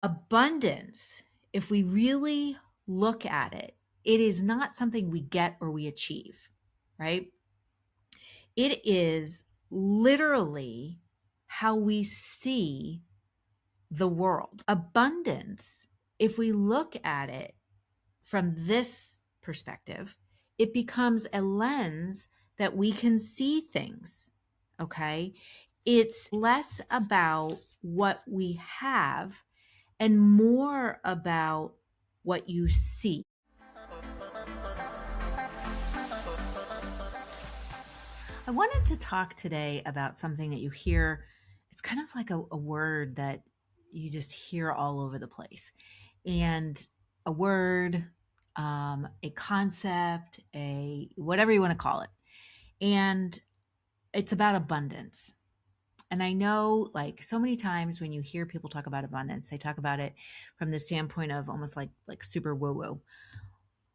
Abundance, if we really look at it, it is not something we get or we achieve, right? It is literally how we see the world. Abundance, if we look at it from this perspective, it becomes a lens that we can see things. Okay. It's less about what we have and more about what you see. I wanted to talk today about something that you hear. It's kind of like a word that you just hear all over the place. And a word, a concept, a whatever you want to call it. And it's about abundance. And I know, like, so many times when you hear people talk about abundance, they talk about it from the standpoint of almost like super woo woo.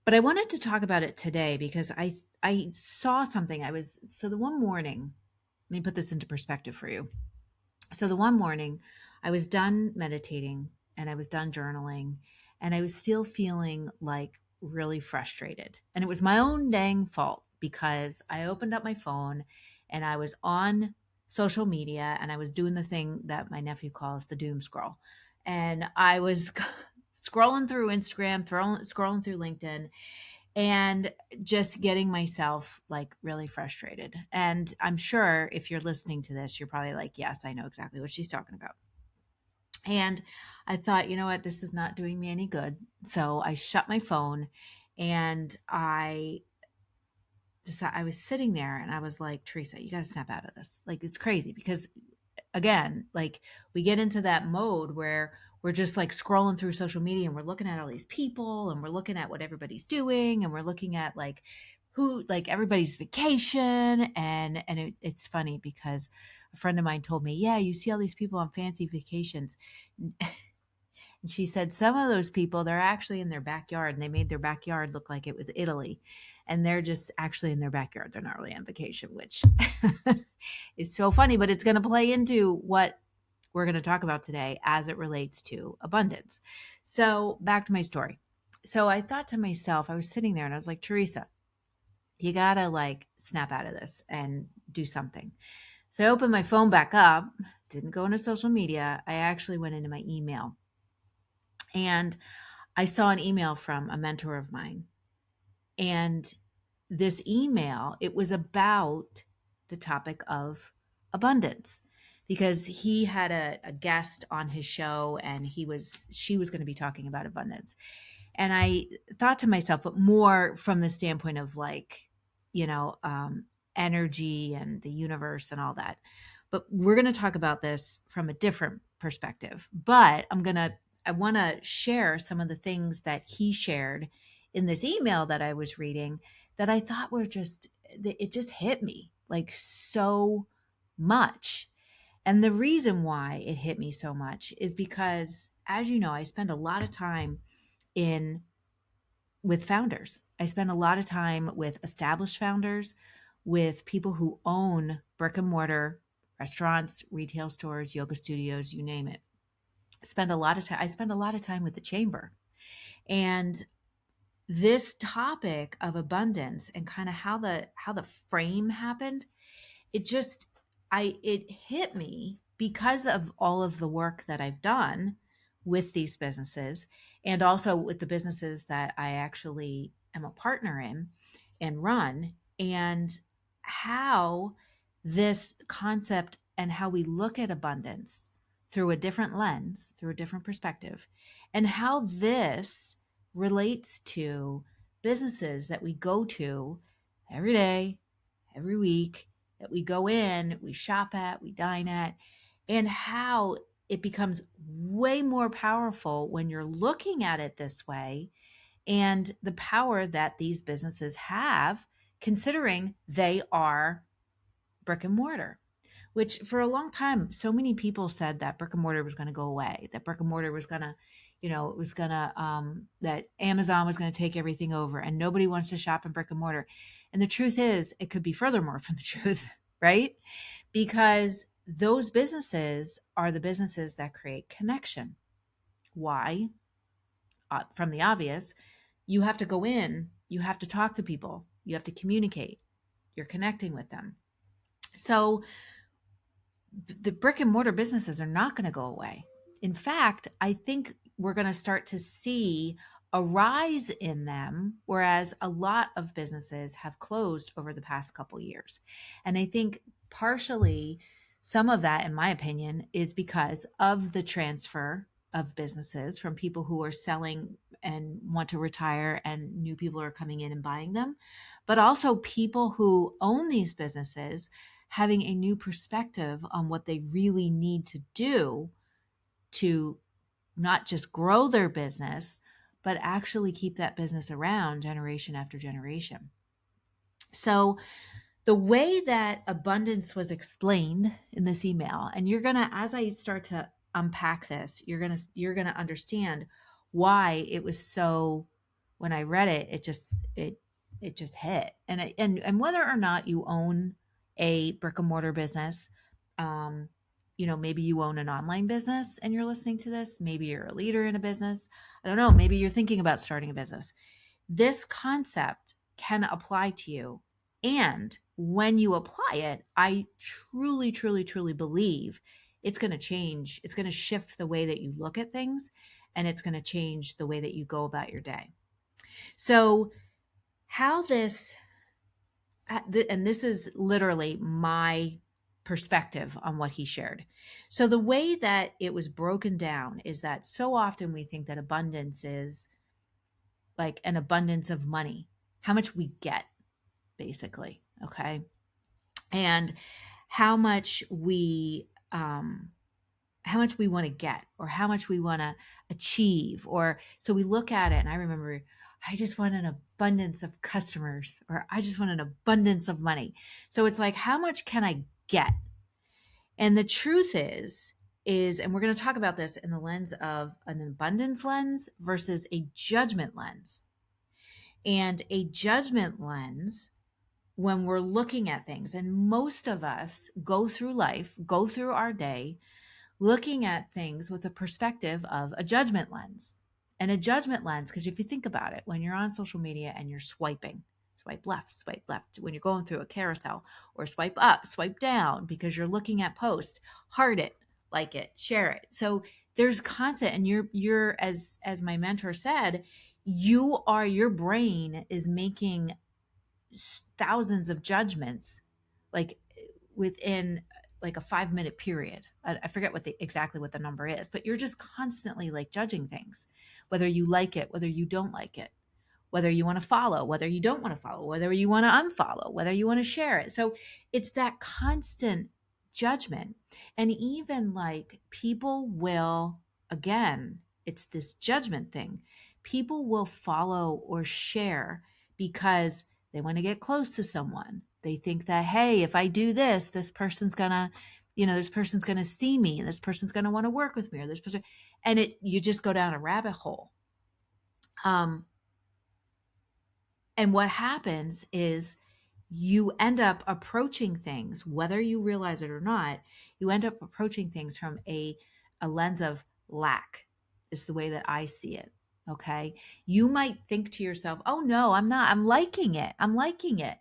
But I wanted to talk about it today because I saw something. So the one morning, let me put this into perspective for you. So the one morning, I was done meditating and I was done journaling, and I was still feeling like really frustrated. And it was my own dang fault because I opened up my phone and I was on social media and I was doing the thing that my nephew calls the doom scroll. And I was scrolling through Instagram, scrolling through LinkedIn, and just getting myself like really frustrated. And I'm sure if you're listening to this, you're probably like, yes, I know exactly what she's talking about. And I thought, you know what, this is not doing me any good. So I shut my phone and I was sitting there and I was like, Theresa, you got to snap out of this. Like, it's crazy because, again, like, we get into that mode where we're just like scrolling through social media and we're looking at all these people and we're looking at what everybody's doing and we're looking at like everybody's vacation. And it's funny because a friend of mine told me, yeah, you see all these people on fancy vacations. And she said some of those people, they're actually in their backyard and they made their backyard look like it was Italy. And they're just actually in their backyard. They're not really on vacation, which is so funny, but it's going to play into what we're going to talk about today as it relates to abundance. So back to my story. So I thought to myself, I was sitting there and I was like, Theresa, you got to like snap out of this and do something. So I opened my phone back up, didn't go into social media. I actually went into my email. And I saw an email from a mentor of mine. And this email, it was about the topic of abundance because he had a guest on his show and she was going to be talking about abundance. And I thought to myself, but more from the standpoint of like, energy and the universe and all that. But we're going to talk about this from a different perspective. But I want to share some of the things that he shared in this email that I was reading that I thought it just hit me like so much. And the reason why it hit me so much is because, as you know, I spend a lot of time in with founders. I spend a lot of time with established founders, with people who own brick and mortar restaurants, retail stores, yoga studios, you name it. I spend a lot of time with the chamber. And this topic of abundance and kind of how the frame happened, it hit me because of all of the work that I've done with these businesses and also with the businesses that I actually am a partner in and run, and how this concept and how we look at abundance through a different lens, through a different perspective, and how this relates to businesses that we go to every day, every week, that we go in, we shop at, we dine at, and how it becomes way more powerful when you're looking at it this way, and the power that these businesses have, considering they are brick and mortar. Which for a long time, so many people said that brick and mortar was going to go away, that brick and mortar was going to, it was going to, that Amazon was going to take everything over and nobody wants to shop in brick and mortar. And the truth is, it could be furthermore from the truth, right? Because those businesses are the businesses that create connection Why? From the obvious, you have to go in, you have to talk to people, you have to communicate, you're connecting with them. So the brick and mortar businesses are not going to go away. In fact, I think we're going to start to see a rise in them, whereas a lot of businesses have closed over the past couple years. And I think partially some of that, in my opinion, is because of the transfer of businesses from people who are selling and want to retire and new people are coming in and buying them, but also people who own these businesses having a new perspective on what they really need to do to not just grow their business, but actually keep that business around generation after generation. So, the way that abundance was explained in this email, and you're going to, as I start to unpack this, you're going to understand why it was so, when I read it, it just hit. And whether or not you own a brick and mortar business, um maybe you own an online business and you're listening to this, maybe you're a leader in a business, I don't know, maybe you're thinking about starting a business, this concept can apply to you. And when you apply it, I truly, truly, truly believe it's going to change. It's going to shift the way that you look at things, and it's going to change the way that you go about your day. So, how this, and this is literally my perspective on what he shared. So, the way that it was broken down is that so often we think that abundance is like an abundance of money, how much we get, basically. Okay. And how much we, want to get, or how much we want to achieve. Or so we look at it, and I remember, I just want an abundance of customers, or I just want an abundance of money. So it's like, how much can I get? And the truth is, and we're going to talk about this in the lens of an abundance lens versus a judgment lens. And a judgment lens, when we're looking at things, and most of us go through life, go through our day, looking at things with a perspective of a judgment lens. And a judgment lens, because if you think about it, when you're on social media and you're swiping, swipe left, when you're going through a carousel, or swipe up, swipe down, because you're looking at posts, heart it, like it, share it. So there's content, and you're as my mentor said, your brain is making thousands of judgments, like within like a 5-minute period. I forget exactly what the number is, but you're just constantly like judging things, whether you like it, whether you don't like it, whether you want to follow, whether you don't want to follow, whether you want to unfollow, whether you want to share it. So it's that constant judgment. And even like people will, again, it's this judgment thing. People will follow or share because they want to get close to someone. They think that, hey, if I do this, this person's gonna, this person's gonna see me, and this person's gonna want to work with me, or this person, and you just go down a rabbit hole. And what happens is you end up approaching things, whether you realize it or not, you end up approaching things from a lens of lack, is the way that I see it. Okay. You might think to yourself, oh no, I'm not, I'm liking it. I'm liking it.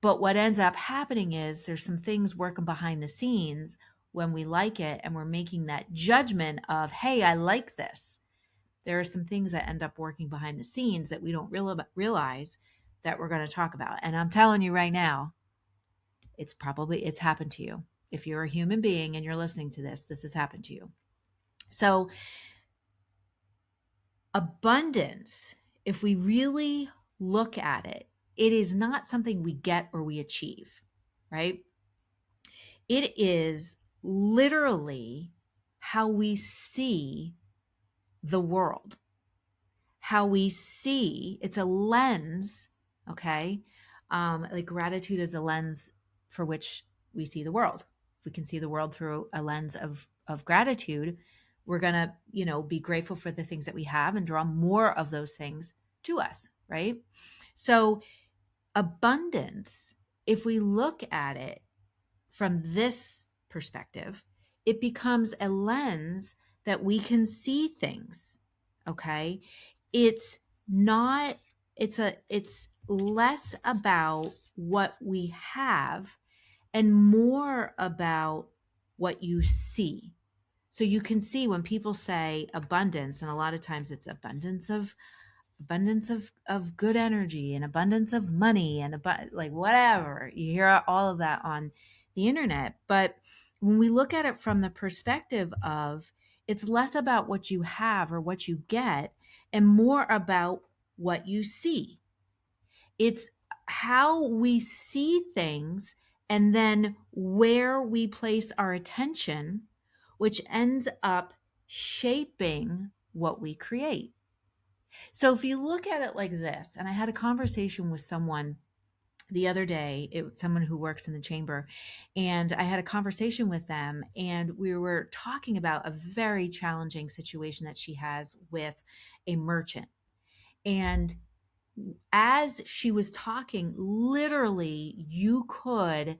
But what ends up happening is there's some things working behind the scenes when we like it, and we're making that judgment of, hey, I like this. There are some things that end up working behind the scenes that we don't realize that we're going to talk about. And I'm telling you right now, it's happened to you. If you're a human being and you're listening to this has happened to you. So abundance, if we really look at it, it is not something we get or we achieve, right? It is literally how we see the world, how we see, it's a lens, okay? Like gratitude is a lens for which we see the world. If we can see the world through a lens of gratitude, we're gonna, be grateful for the things that we have and draw more of those things to us, right? So abundance, if we look at it from this perspective, it becomes a lens that we can see things. Okay. It's not, it's less about what we have and more about what you see. So you can see when people say abundance, and a lot of times it's abundance of good energy and abundance of money and like whatever. You hear all of that on the internet, but when we look at it from the perspective of, it's less about what you have or what you get and more about what you see. It's how we see things and then where we place our attention, which ends up shaping what we create. So if you look at it like this, and I had a conversation with someone the other day, someone who works in the chamber, and I had a conversation with them, and we were talking about a very challenging situation that she has with a merchant. And as she was talking, literally, you could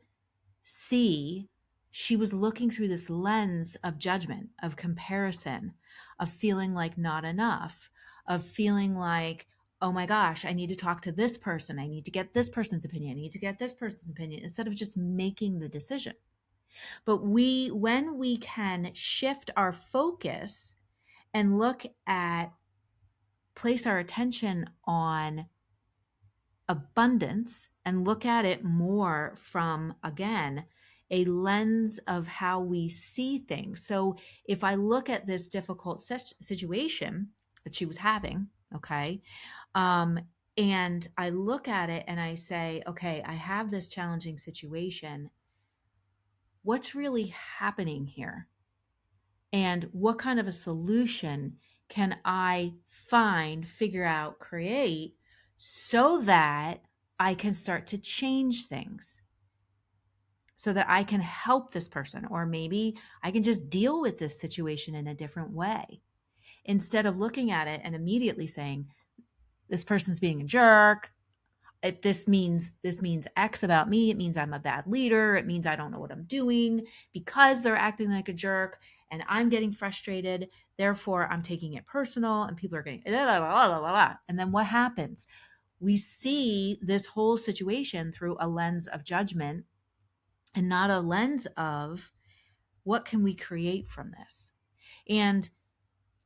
see she was looking through this lens of judgment, of comparison, of feeling like not enough, of feeling like, oh my gosh, I need to talk to this person. I need to get this person's opinion. I need to get this person's opinion instead of just making the decision. But when we can shift our focus and place our attention on abundance and look at it more from, again, a lens of how we see things. So if I look at this difficult situation that she was having, okay, and I look at it and I say, okay, I have this challenging situation. What's really happening here? And what kind of a solution can I find, figure out, create so that I can start to change things, so that I can help this person, or maybe I can just deal with this situation in a different way instead of looking at it and immediately saying, this person's being a jerk. If this means X about me, it means I'm a bad leader. It means I don't know what I'm doing because they're acting like a jerk and I'm getting frustrated. Therefore, I'm taking it personal and people are getting blah, blah, blah, blah, blah. And then what happens? We see this whole situation through a lens of judgment and not a lens of what can we create from this. And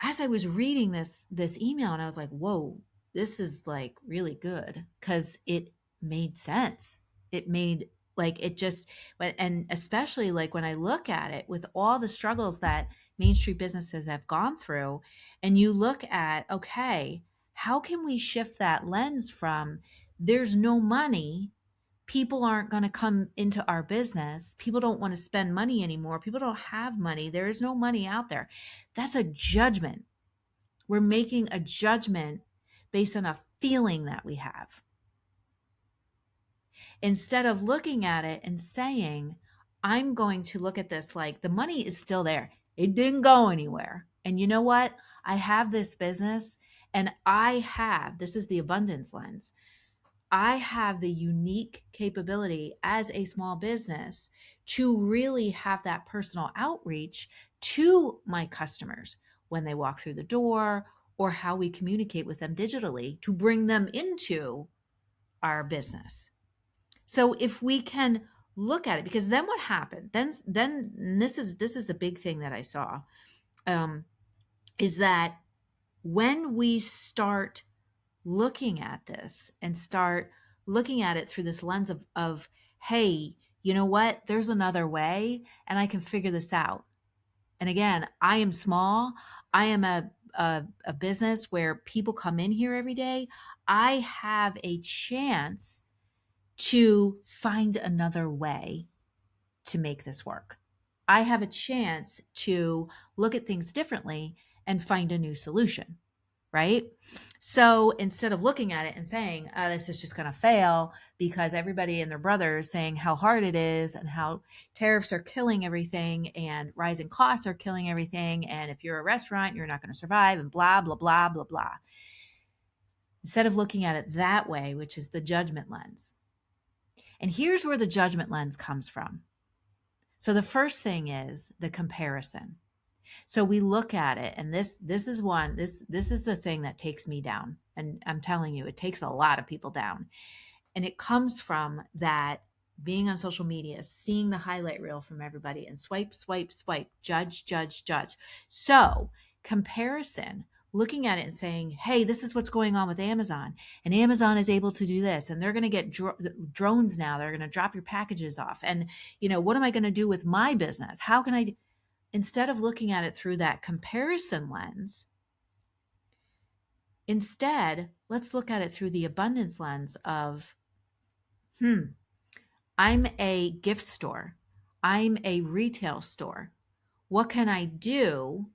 as I was reading this email, and I was like, whoa, this is like really good because it made sense. It made like it just, and especially like when I look at it with all the struggles that Main Street businesses have gone through, and you look at, okay, how can we shift that lens from there's no money, people aren't going to come into our business, people don't want to spend money anymore, people don't have money, there is no money out there. That's a judgment. We're making a judgment based on a feeling that we have, instead of looking at it and saying, I'm going to look at this like the money is still there, it didn't go anywhere, and you know what, I have this business, and this is the abundance lens, I have the unique capability as a small business to really have that personal outreach to my customers when they walk through the door, or how we communicate with them digitally to bring them into our business. So if we can look at it, because then what happened? Then this is the big thing that I saw, is that when we start looking at this and start looking at it through this lens of hey, you know what, there's another way and I can figure this out. And again, I am small, I am a business where people come in here every day, I have a chance to find another way to make this work. I have a chance to look at things differently and find a new solution, right? So instead of looking at it and saying, oh, this is just going to fail because everybody and their brother is saying how hard it is and how tariffs are killing everything and rising costs are killing everything, and if you're a restaurant, you're not going to survive, and blah, blah, blah, blah, blah. Instead of looking at it that way, which is the judgment lens. And here's where the judgment lens comes from. So the first thing is the comparison. So we look at it, and this is the thing that takes me down. And I'm telling you, it takes a lot of people down. And it comes from that being on social media, seeing the highlight reel from everybody and swipe, swipe, swipe, judge, judge, judge. So comparison, looking at it and saying, hey, this is what's going on with Amazon, and Amazon is able to do this, and they're going to get drones now. They're going to drop your packages off. And, what am I going to do with my business? How can I, instead of looking at it through that comparison lens, instead, let's look at it through the abundance lens of, I'm a gift store. I'm a retail store. What can I do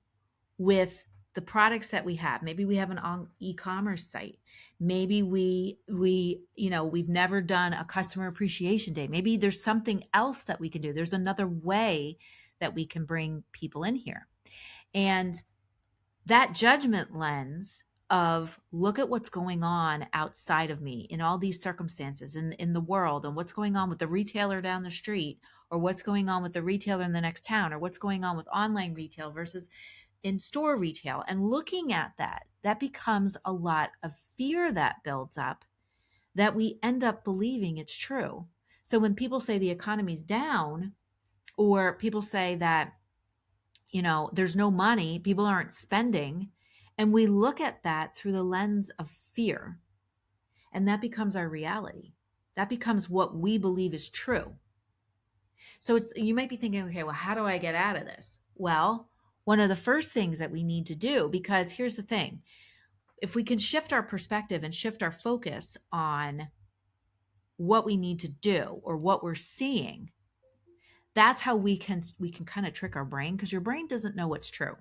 with the products that we have? Maybe we have an e-commerce site. Maybe we've never done a customer appreciation day. Maybe there's something else that we can do. There's another way that we can bring people in here. And that judgment lens of look at what's going on outside of me in all these circumstances in the world, and what's going on with the retailer down the street, or what's going on with the retailer in the next town, or what's going on with online retail versus in-store retail, and looking at that becomes a lot of fear that builds up, that we end up believing it's true. So when people say the economy's down, or people say that there's no money, people aren't spending, and we look at that through the lens of fear, and that becomes our reality. That becomes what we believe is true. So you might be thinking, okay, well, how do I get out of this? Well, one of the first things that we need to do, because here's the thing, if we can shift our perspective and shift our focus on what we need to do or what we're seeing, that's how we can kind of trick our brain, because your brain doesn't know what's true.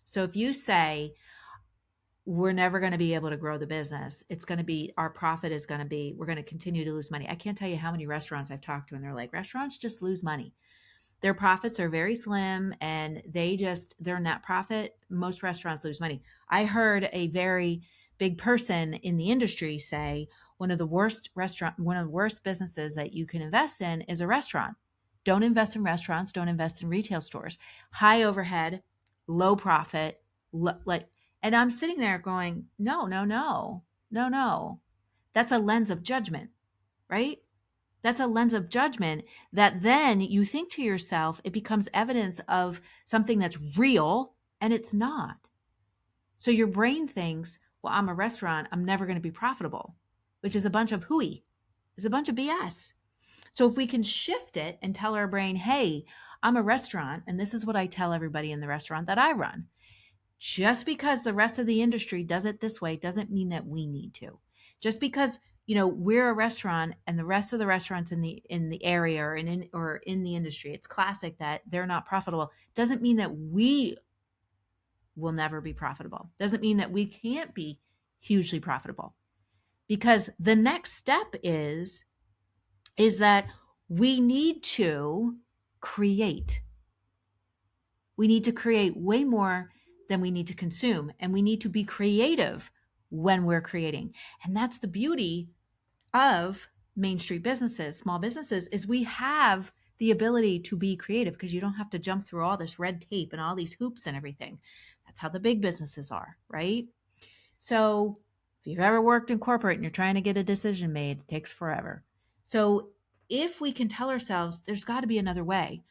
So if you say, we're never going to be able to grow the business, it's going to be, our profit is going to be, we're going to continue to lose money. I can't tell you how many restaurants I've talked to, and they're like, restaurants just lose money. Their profits are very slim, and their net profit, most restaurants lose money. I heard a very big person in the industry say, one of the worst businesses that you can invest in is a restaurant. Don't invest in restaurants. Don't invest in retail stores. High overhead, low profit. And I'm sitting there going, no. That's a lens of judgment, right? That's a lens of judgment that then you think to yourself, it becomes evidence of something that's real, and it's not. So your brain thinks, well, I'm a restaurant, I'm never going to be profitable, which is a bunch of hooey. It's a bunch of BS. So if we can shift it and tell our brain, hey, I'm a restaurant, and this is what I tell everybody in the restaurant that I run. Just because the rest of the industry does it this way doesn't mean that we need to. Just because, we're a restaurant and the rest of the restaurants in the area or in the industry, it's classic that they're not profitable, doesn't mean that we will never be profitable. Doesn't mean that we can't be hugely profitable. Because the next step is that we need to create. We need to create way more than we need to consume. And we need to be creative when we're creating. And that's the beauty of Main Street businesses, small businesses, is we have the ability to be creative, because you don't have to jump through all this red tape and all these hoops and everything. That's how the big businesses are, right? So if you've ever worked in corporate and you're trying to get a decision made, it takes forever. So if we can tell ourselves there's got to be another way,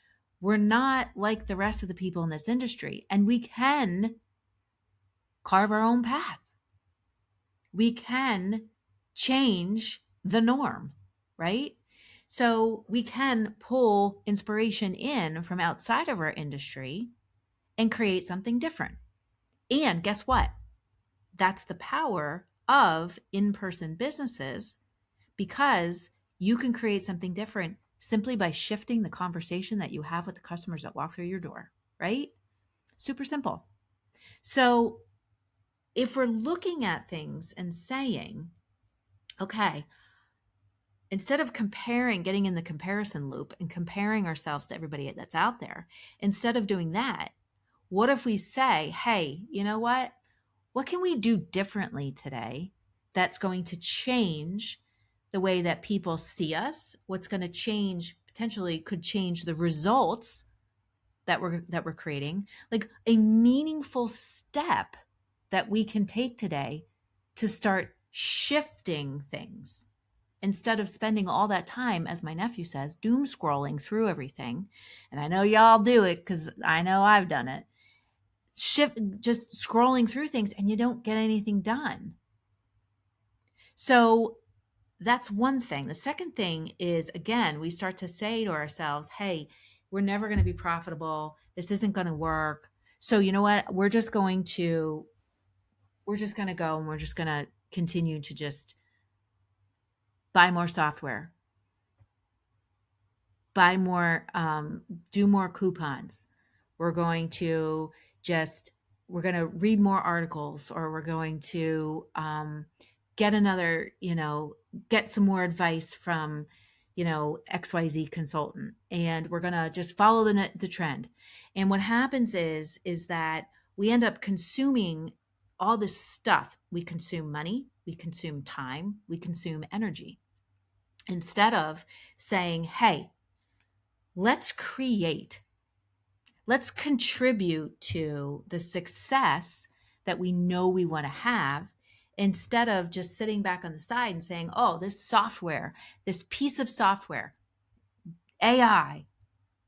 we're not like the rest of the people in this industry, and we can carve our own path. We can change the norm, right? So we can pull inspiration in from outside of our industry and create something different. And guess what? That's the power of in-person businesses, because you can create something different simply by shifting the conversation that you have with the customers that walk through your door, right? Super simple. So if we're looking at things and saying, okay, instead of getting in the comparison loop and comparing ourselves to everybody that's out there, instead of doing that, what if we say, hey, you know what? What can we do differently today that's going to change the way that people see us? What's going to change, potentially could change the results that we're creating, like a meaningful step that we can take today to start shifting things instead of spending all that time, as my nephew says, doom scrolling through everything. And I know y'all do it because I know I've done it. Shift, just scrolling through things and you don't get anything done. So that's one thing. The second thing is, again, we start to say to ourselves, hey, we're never going to be profitable. This isn't going to work. So you know what? We're just going to go and we're just going to continue to just buy more software, buy more, do more coupons. We're going to just, we're going to read more articles, or we're going to get another, get some more advice from, XYZ consultant. And we're going to just follow the trend. And what happens is that we end up consuming all this stuff. We consume money, we consume time, we consume energy, instead of saying, hey, let's create, let's contribute to the success that we know we want to have, instead of just sitting back on the side and saying, oh, this software, this piece of software, AI,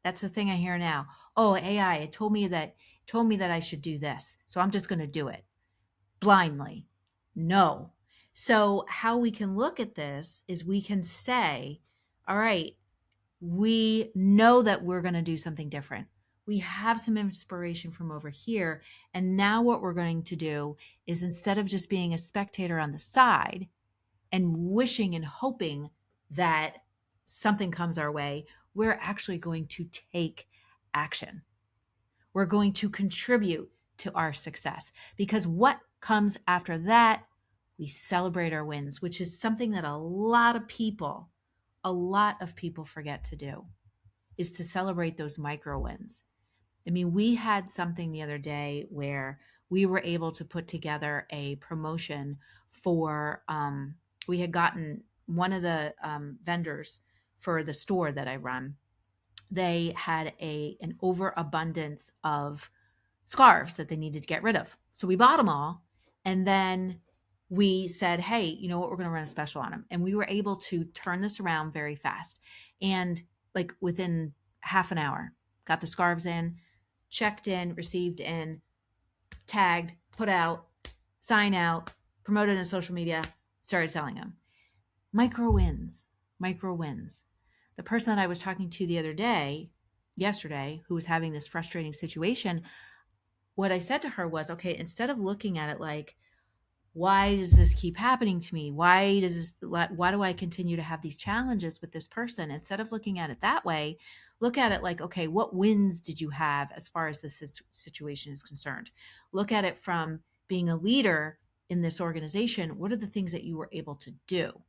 that's the thing I hear now. Oh, AI, it told me that I should do this, so I'm just going to do it blindly. No. So how we can look at this is we can say, all right, we know that we're going to do something different. We have some inspiration from over here. And now what we're going to do is, instead of just being a spectator on the side and wishing and hoping that something comes our way, we're actually going to take action. We're going to contribute to our success, because what comes after that, we celebrate our wins, which is something that a lot of people forget to do, is to celebrate those micro wins. I mean, we had something the other day where we were able to put together a promotion for, we had gotten one of the vendors for the store that I run. They had an overabundance of scarves that they needed to get rid of. So we bought them all. And then we said, hey, you know what? We're going to run a special on them. And we were able to turn this around very fast. And like within half an hour, got the scarves in, checked in, received in, tagged, put out, sign out, promoted in social media, started selling them. Micro wins, micro wins. The person that I was talking to the other day, yesterday, who was having this frustrating situation, what I said to her was, okay, instead of looking at it like, why does this keep happening to me? Why do I continue to have these challenges with this person? Instead of looking at it that way, look at it like, okay, what wins did you have as far as this situation is concerned? Look at it from being a leader in this organization. What are the things that you were able to do?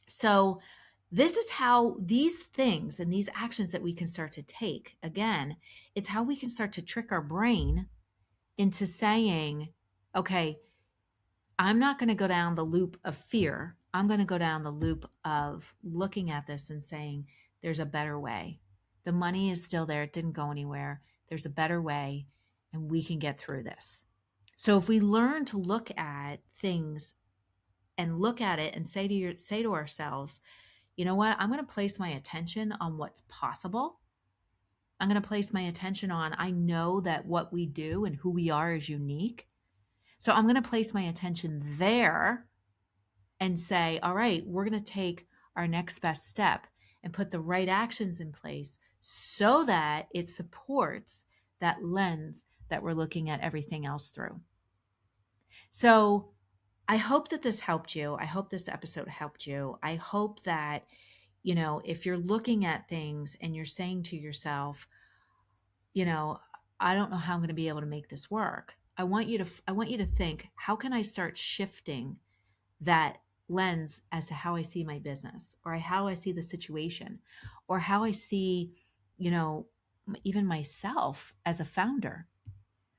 So this is how these things and these actions that we can start to take, again, it's how we can start to trick our brain into saying, okay, I'm not going to go down the loop of fear. I'm going to go down the loop of looking at this and saying, there's a better way. The money is still there. It didn't go anywhere. There's a better way, and we can get through this. So if we learn to look at things and look at it and say to ourselves, you know what? I'm going to place my attention on what's possible. I'm going to place my attention on, I know that what we do and who we are is unique. So I'm going to place my attention there and say, all right, we're going to take our next best step and put the right actions in place so that it supports that lens that we're looking at everything else through. So I hope that this helped you. I hope this episode helped you. I hope that, if you're looking at things and you're saying to yourself, I don't know how I'm going to be able to make this work. I want you to think, how can I start shifting that lens as to how I see my business, or how I see the situation, or how I see, even myself as a founder,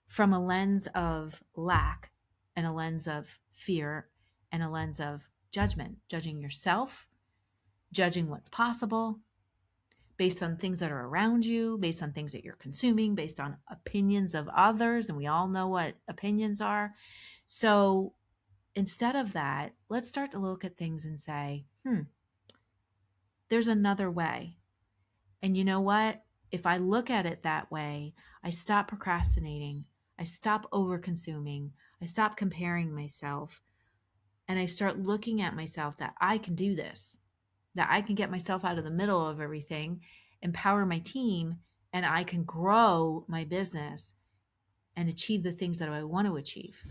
from a lens of lack and a lens of fear and a lens of judgment, judging yourself, judging what's possible, based on things that are around you, based on things that you're consuming, based on opinions of others. And we all know what opinions are. So instead of that, let's start to look at things and say, there's another way. And you know what? If I look at it that way, I stop procrastinating. I stop over consuming. I stop comparing myself. And I start looking at myself that I can do this, that I can get myself out of the middle of everything, empower my team, and I can grow my business and achieve the things that I want to achieve.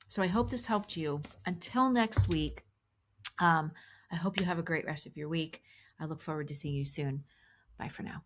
So I hope this helped you. Until next week, I hope you have a great rest of your week. I look forward to seeing you soon. Bye for now.